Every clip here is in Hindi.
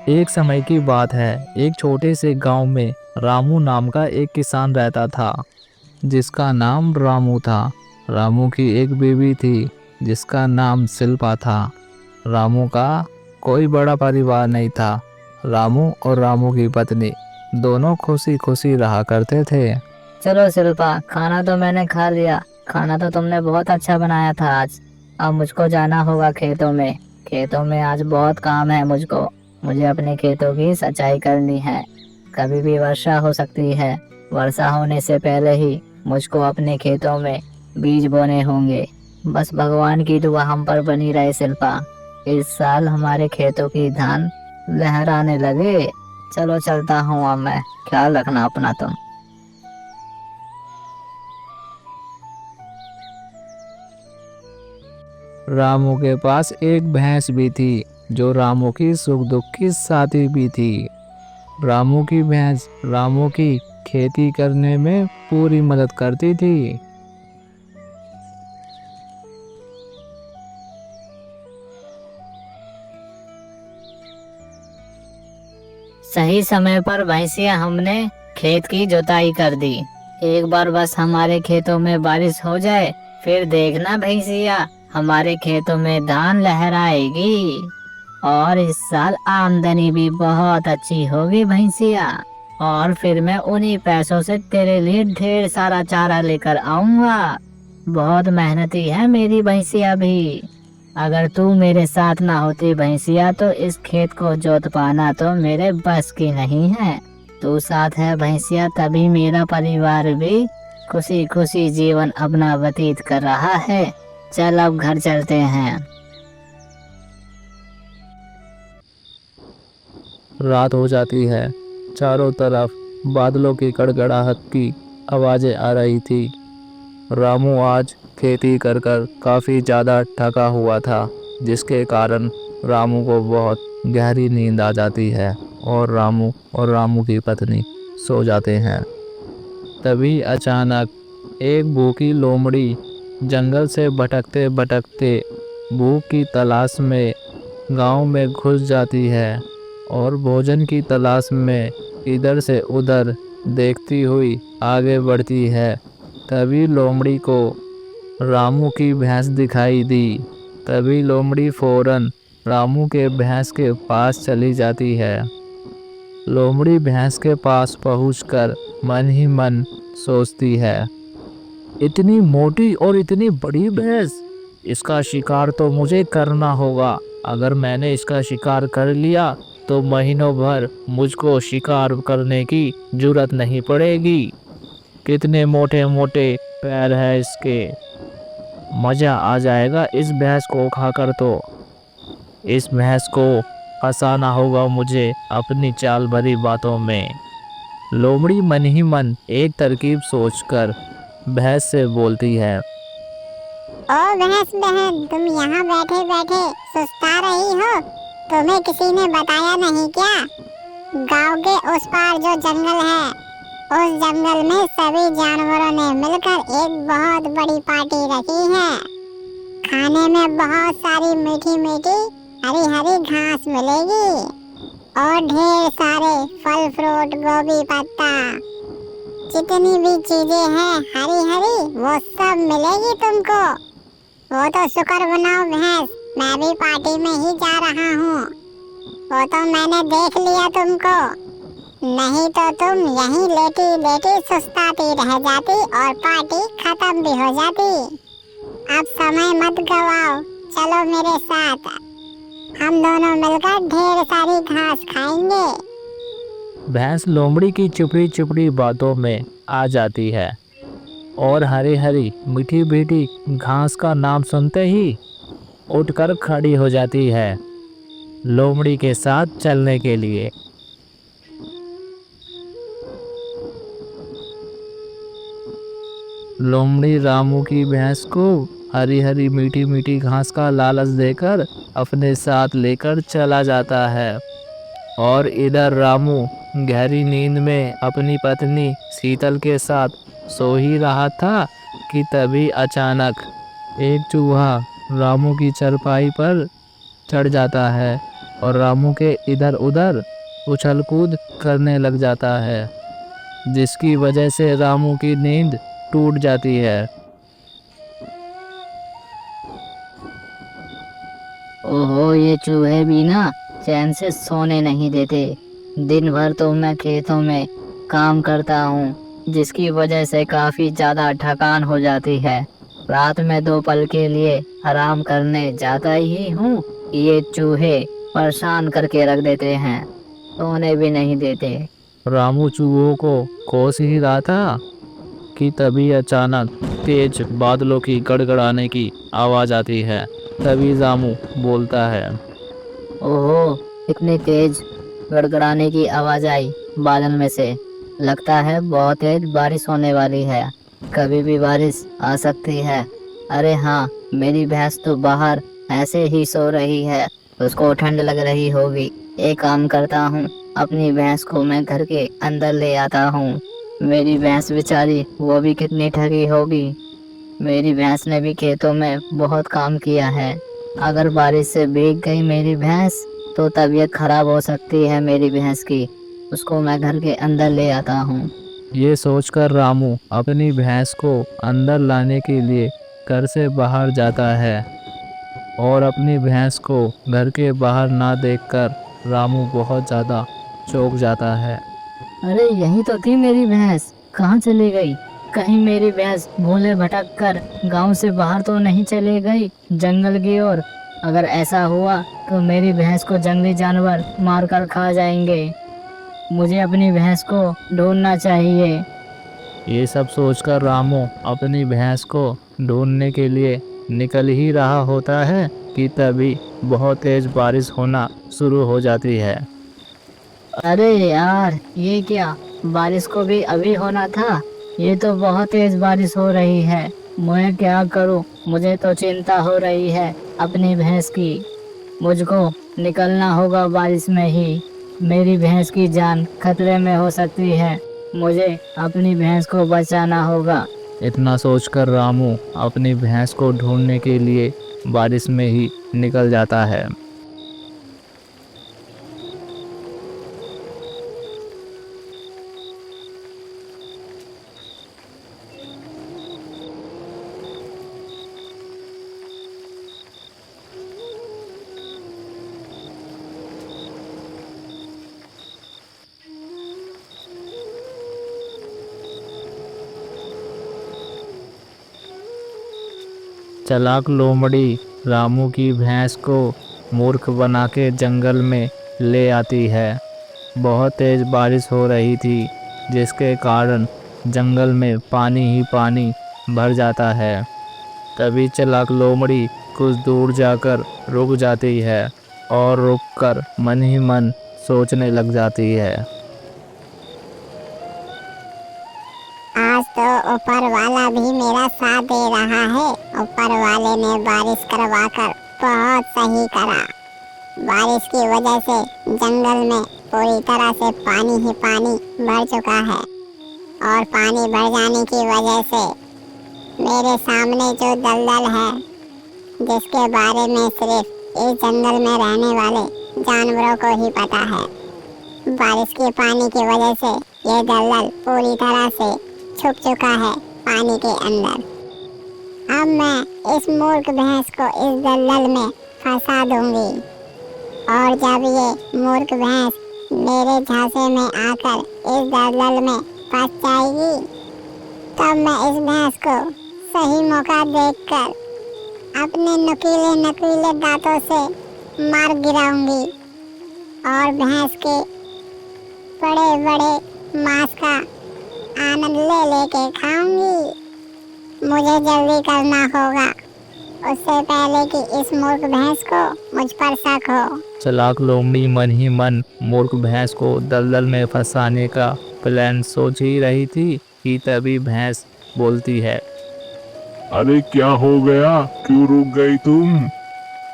एक समय की बात है। एक छोटे से गांव में रामू नाम का एक किसान रहता था, जिसका नाम रामू था। रामू की एक बीवी थी, जिसका नाम शिल्पा था। रामू का कोई बड़ा परिवार नहीं था। रामू और रामू की पत्नी दोनों खुशी खुशी रहा करते थे। चलो शिल्पा, खाना तो मैंने खा लिया। खाना तो तुमने बहुत अच्छा बनाया था आज। अब मुझको जाना होगा खेतों में। खेतों में आज बहुत काम है मुझको। मुझे अपने खेतों की सिंचाई करनी है। कभी भी वर्षा हो सकती है। वर्षा होने से पहले ही मुझको अपने खेतों में बीज बोने होंगे। बस भगवान की दुआ हम पर बनी रहे शिल्पा। इस साल हमारे खेतों की धान लहराने लगे। चलो चलता हूँ अब मैं। ख्याल रखना अपना तुम। रामू के पास एक भैंस भी थी, जो रामू की सुख दुख की साथी भी थी। रामू की भैंस रामू की खेती करने में पूरी मदद करती थी। सही समय पर भैंसिया हमने खेत की जुताई कर दी। एक बार बस हमारे खेतों में बारिश हो जाए, फिर देखना भैंसिया, हमारे खेतों में धान लहराएगी। और इस साल आमदनी भी बहुत अच्छी होगी भैंसिया। और फिर मैं उन्हीं पैसों से तेरे लिए ढेर सारा चारा लेकर आऊंगा। बहुत मेहनती है मेरी भैंसिया भी। अगर तू मेरे साथ ना होती भैंसिया, तो इस खेत को जोत पाना तो मेरे बस की नहीं है। तू साथ है भैंसिया, तभी मेरा परिवार भी खुशी खुशी जीवन अपना व्यतीत कर रहा है। चल अब घर चलते हैं। रात हो जाती है। चारों तरफ बादलों की कड़कड़ाहट की आवाजें आ रही थी। रामू आज खेती कर कर काफ़ी ज़्यादा थका हुआ था, जिसके कारण रामू को बहुत गहरी नींद आ जाती है और रामू की पत्नी सो जाते हैं। तभी अचानक एक भूखी लोमड़ी जंगल से भटकते भटकते भूख की तलाश में गांव में घुस जाती है और भोजन की तलाश में इधर से उधर देखती हुई आगे बढ़ती है। तभी लोमड़ी को रामू की भैंस दिखाई दी। तभी लोमड़ी फौरन रामू के भैंस के पास चली जाती है। लोमड़ी भैंस के पास पहुंचकर मन ही मन सोचती है, इतनी मोटी और इतनी बड़ी भैंस, इसका शिकार तो मुझे करना होगा। अगर मैंने इसका शिकार कर लिया तो महीनों भर मुझको शिकार करने की जरूरत नहीं पड़ेगी। कितने मोटे मोटे पैर है इसके, मजा आ जाएगा इस भैंस को खाकर। तो इस भैंस को फंसाना होगा मुझे अपनी चाल भरी बातों में। लोमड़ी मन ही मन एक तरकीब सोचकर भैंस से बोलती है, ओ भैंस बहन, तुम यहाँ बैठे बैठे सुस्ता रही हो? तुम्हें किसी ने बताया नहीं क्या? गांव के उस पार जो जंगल है, उस जंगल में सभी जानवरों ने मिलकर एक बहुत बड़ी पार्टी रखी है। खाने में बहुत सारी मीठी मीठी हरी हरी घास मिलेगी और ढेर सारे फल फ्रूट, गोभी पत्ता, जितनी भी चीजें हैं हरी हरी, वो सब मिलेगी तुमको। वो तो शुक्र बनाओ भैंस, मैं भी पार्टी में ही जा रहा हूँ। वो तो मैंने देख लिया तुमको, नहीं तो तुम यहीं लेटी लेटी सुस्ताती रह जाती और पार्टी खत्म भी हो जाती। अब समय मत गवाओ, चलो मेरे साथ। हम दोनों मिलकर ढेर सारी घास खाएंगे। भैंस लोमड़ी की चुपड़ी चुपड़ी बातों में आ जाती है और हरी हरी मीठी मीठी घास का नाम सुनते ही उठकर खड़ी हो जाती है लोमड़ी के साथ चलने के लिए। लोमड़ी रामू की भैंस को हरी हरी मीठी मीठी घास का लालच देकर अपने साथ लेकर चला जाता है। और इधर रामू गहरी नींद में अपनी पत्नी शीतल के साथ सो ही रहा था कि तभी अचानक एक चूहा रामू की चारपाई पर चढ़ जाता है और रामू के इधर उधर उछल कूद करने लग जाता है, जिसकी वजह से रामू की नींद टूट जाती है। ओहो, ये चूहे भी ना चैन से सोने नहीं देते। दिन भर तो मैं खेतों में काम करता हूँ, जिसकी वजह से काफी ज्यादा थकान हो जाती है। रात में 2 पल के लिए आराम करने जाता ही हूँ, ये चूहे परेशान करके रख देते हैं, सोने भी नहीं देते। रामू चूहों को कोस ही रहा था कि तभी अचानक तेज बादलों की गड़गड़ाने की आवाज आती है। तभी रामू बोलता है, ओहो, इतनी तेज गड़गड़ाने की आवाज आई बादल में से। लगता है बहुत तेज बारिश होने वाली है, कभी भी बारिश आ सकती है। अरे हाँ, मेरी भैंस तो बाहर ऐसे ही सो रही है, उसको ठंड लग रही होगी। एक काम करता हूँ, अपनी भैंस को मैं घर के अंदर ले आता हूँ। मेरी भैंस बेचारी, वो भी कितनी ठगी होगी। मेरी भैंस ने भी खेतों में बहुत काम किया है। अगर बारिश से भीग गई मेरी भैंस तो तबीयत खराब हो सकती है मेरी भैंस की। उसको मैं घर के अंदर ले आता हूँ। ये सोचकर रामू अपनी भैंस को अंदर लाने के लिए घर से बाहर जाता है और अपनी भैंस को घर के बाहर ना देखकर रामू बहुत ज़्यादा चौंक जाता है। अरे यही तो थी मेरी भैंस, कहाँ चली गई? कहीं मेरी भैंस भूले भटक कर गांव से बाहर तो नहीं चली गई जंगल की ओर? अगर ऐसा हुआ तो मेरी भैंस को जंगली जानवर मारकर खा जाएंगे। मुझे अपनी भैंस को ढूंढना चाहिए। ये सब सोचकर रामू अपनी भैंस को ढूंढने के लिए निकल ही रहा होता है कि तभी बहुत तेज बारिश होना शुरू हो जाती है। अरे यार, ये क्या? बारिश को भी अभी होना था। ये तो बहुत तेज बारिश हो रही है। मैं क्या करूं? मुझे तो चिंता हो रही है अपनी भैंस की। मुझको निकलना होगा बारिश में ही। मेरी भैंस की जान खतरे में हो सकती है। मुझे अपनी भैंस को बचाना होगा। इतना सोचकर रामू अपनी भैंस को ढूंढने के लिए बारिश में ही निकल जाता है। चालाक लोमड़ी रामू की भैंस को मूर्ख बना के जंगल में ले आती है। बहुत तेज बारिश हो रही थी, जिसके कारण जंगल में पानी ही पानी भर जाता है। तभी चालाक लोमड़ी कुछ दूर जाकर रुक जाती है और रुककर मन ही मन सोचने लग जाती है। आज तो ऊपर वाला भी मेरा साथ दे रहा है। ऊपर वाले ने बारिश करवाकर बहुत सही करा। बारिश की वजह से जंगल में पूरी तरह से पानी ही पानी भर चुका है और पानी भर जाने की वजह से मेरे सामने जो दलदल है, जिसके बारे में सिर्फ इस जंगल में रहने वाले जानवरों को ही पता है, बारिश के पानी की वजह से ये दलदल पूरी तरह से छुप चुका है पानी के अंदर। अब मैं इस मूर्ख भैंस को इस दलदल में फंसा दूंगी और जब ये मूर्ख भैंस मेरे झांसे में आकर इस दलदल में फंस जाएगी, तब मैं इस भैंस को सही मौका देखकर अपने नुकीले नुकीले दांतों से मार गिराऊंगी और भैंस के बड़े बड़े मांस का आनंद ले लेके खाऊंगी। मुझे जल्दी करना होगा, उससे पहले कि इस मूर्ख भैंस को मुझ पर शक हो। चालाक लोमड़ी मन ही मन मूर्ख भैंस को दलदल में फंसाने का प्लान सोच ही रही थी कि तभी भैंस बोलती है, अरे क्या हो गया? क्यों रुक गई तुम?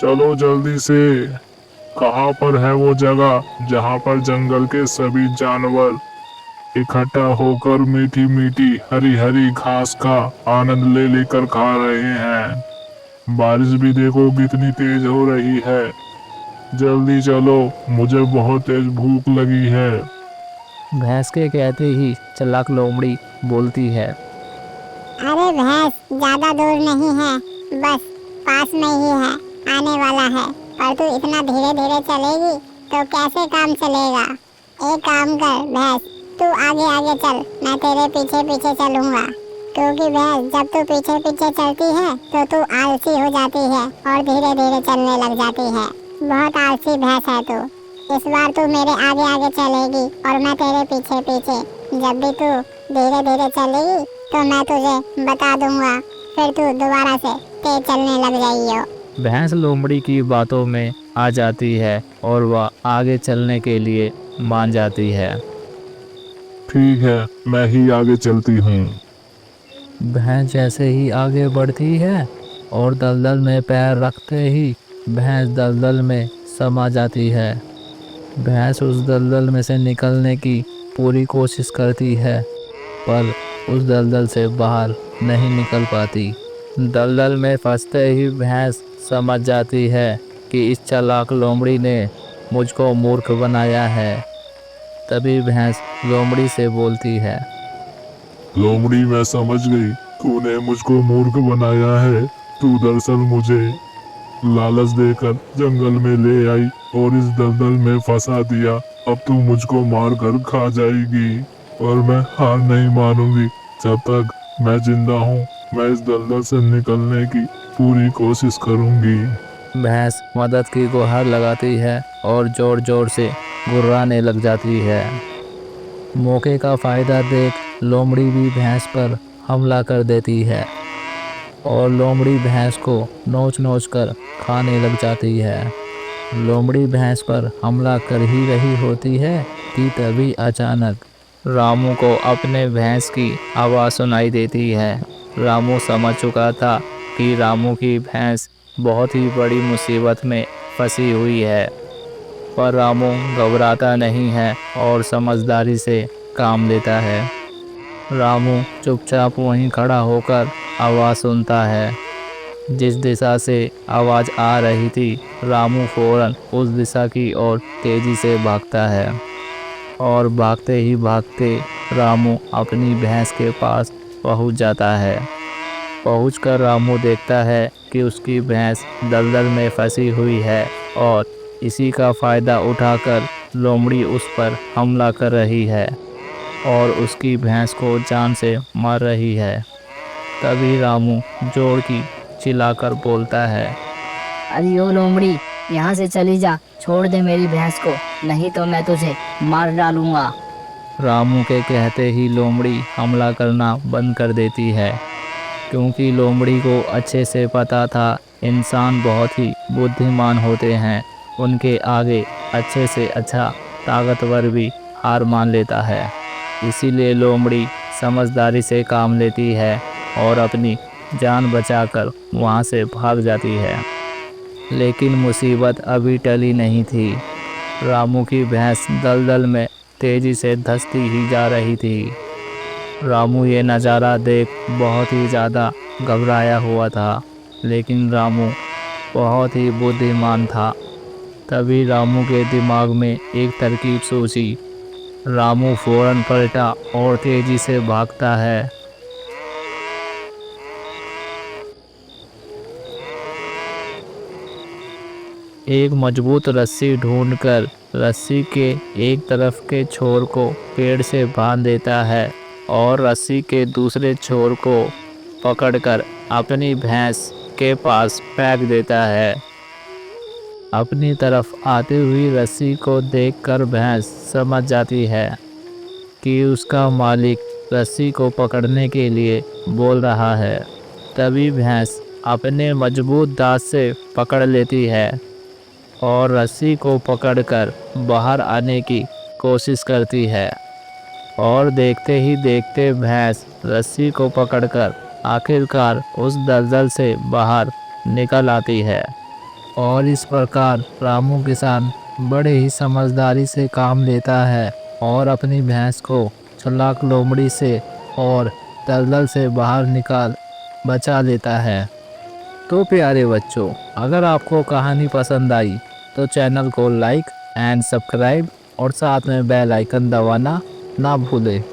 चलो जल्दी से। कहाँ पर है वो जगह जहाँ पर जंगल के सभी जानवर इकट्ठा होकर मीठी मीठी हरी हरी घास का आनंद ले लेकर खा रहे हैं? बारिश भी देखो कितनी तेज हो रही है। जल्दी चलो, मुझे बहुत तेज भूख लगी है। भैंस के कहते ही चालाक लोमड़ी बोलती है। अरे भैंस, ज्यादा दूर नहीं है, बस पास में ही है, आने वाला है। पर तू इतना धीरे धीरे चलेगी तो कैसे काम चलेगा? एक काम कर भैंस, तू आगे आगे चल, मैं तेरे पीछे पीछे चलूंगा। क्योंकि भैंस, जब तू पीछे पीछे चलती है तो तू आलसी हो जाती है और धीरे धीरे चलने लग जाती है। बहुत आलसी भैंस है तू। इस बार तू मेरे आगे आगे चलेगी और मैं तेरे पीछे पीछे। जब भी तू धीरे धीरे चलेगी तो मैं तुझे बता दूंगा, फिर तू दोबारा से तेज चलने लग जाइयो। भैंस लोमड़ी की बातों में आ जाती है और वह आगे चलने के लिए मान जाती है। ठीक है, मैं ही आगे चलती हूँ। भैंस जैसे ही आगे बढ़ती है और दलदल में पैर रखते ही भैंस दलदल में समा जाती है। भैंस उस दलदल में से निकलने की पूरी कोशिश करती है, पर उस दलदल से बाहर नहीं निकल पाती। दलदल में फंसते ही भैंस समझ जाती है कि इस चालाक लोमड़ी ने मुझको मूर्ख बनाया है। तभी भैंस लोमड़ी से बोलती है। लोमड़ी, मैं समझ गई, तूने मुझको मूर्ख बनाया है। तू दरअसल मुझे लालच देकर जंगल में ले आई और इस दलदल में फंसा दिया। अब तू मुझको मार कर खा जाएगी, और मैं हार नहीं मानूंगी। जब तक मैं जिंदा हूँ, मैं इस दलदल से निकलने की पूरी कोशिश करूंगी। भैंस मदद की गुहार लगाती है और जोर जोर से गुर्राने लग जाती है। मौके का फायदा देख लोमड़ी भी भैंस पर हमला कर देती है और लोमड़ी भैंस को नोच नोच कर खाने लग जाती है। लोमड़ी भैंस पर हमला कर ही रही होती है कि तभी अचानक रामू को अपने भैंस की आवाज़ सुनाई देती है। रामू समझ चुका था कि रामू की भैंस बहुत ही बड़ी मुसीबत में फंसी हुई है, पर रामू घबराता नहीं है और समझदारी से काम लेता है। रामू चुपचाप वहीं खड़ा होकर आवाज़ सुनता है। जिस दिशा से आवाज़ आ रही थी, रामू फौरन उस दिशा की ओर तेज़ी से भागता है और भागते ही भागते रामू अपनी भैंस के पास पहुंच जाता है। पहुंचकर रामू देखता है कि उसकी भैंस दलदल में फंसी हुई है और इसी का फ़ायदा उठाकर लोमड़ी उस पर हमला कर रही है और उसकी भैंस को जान से मार रही है। तभी रामू जोर की चिल्लाकर बोलता है। अरे ओ लोमड़ी, यहाँ से चली जा, छोड़ दे मेरी भैंस को, नहीं तो मैं तुझे मार डालूंगा। रामू के कहते ही लोमड़ी हमला करना बंद कर देती है, क्योंकि लोमड़ी को अच्छे से पता था इंसान बहुत ही बुद्धिमान होते हैं, उनके आगे अच्छे से अच्छा ताकतवर भी हार मान लेता है। इसीलिए लोमड़ी समझदारी से काम लेती है और अपनी जान बचाकर वहाँ से भाग जाती है। लेकिन मुसीबत अभी टली नहीं थी। रामू की भैंस दलदल में तेज़ी से धंसती ही जा रही थी। रामू ये नज़ारा देख बहुत ही ज़्यादा घबराया हुआ था, लेकिन रामू बहुत ही बुद्धिमान था। तभी रामू के दिमाग में एक तरकीब सूझी। रामू फौरन पलटा और तेज़ी से भागता है। एक मजबूत रस्सी ढूंढकर रस्सी के एक तरफ के छोर को पेड़ से बांध देता है और रस्सी के दूसरे छोर को पकड़कर अपनी भैंस के पास फेंक देता है। अपनी तरफ आती हुई रस्सी को देखकर भैंस समझ जाती है कि उसका मालिक रस्सी को पकड़ने के लिए बोल रहा है। तभी भैंस अपने मजबूत दांत से पकड़ लेती है और रस्सी को पकड़कर बाहर आने की कोशिश करती है और देखते ही देखते भैंस रस्सी को पकड़कर आखिरकार उस दलदल से बाहर निकल आती है। और इस प्रकार रामू किसान बड़े ही समझदारी से काम लेता है और अपनी भैंस को चालाक लोमड़ी से और दलदल से बाहर निकाल बचा लेता है। तो प्यारे बच्चों, अगर आपको कहानी पसंद आई तो चैनल को लाइक एंड सब्सक्राइब और साथ में बेल आइकन दबाना ना भूलें।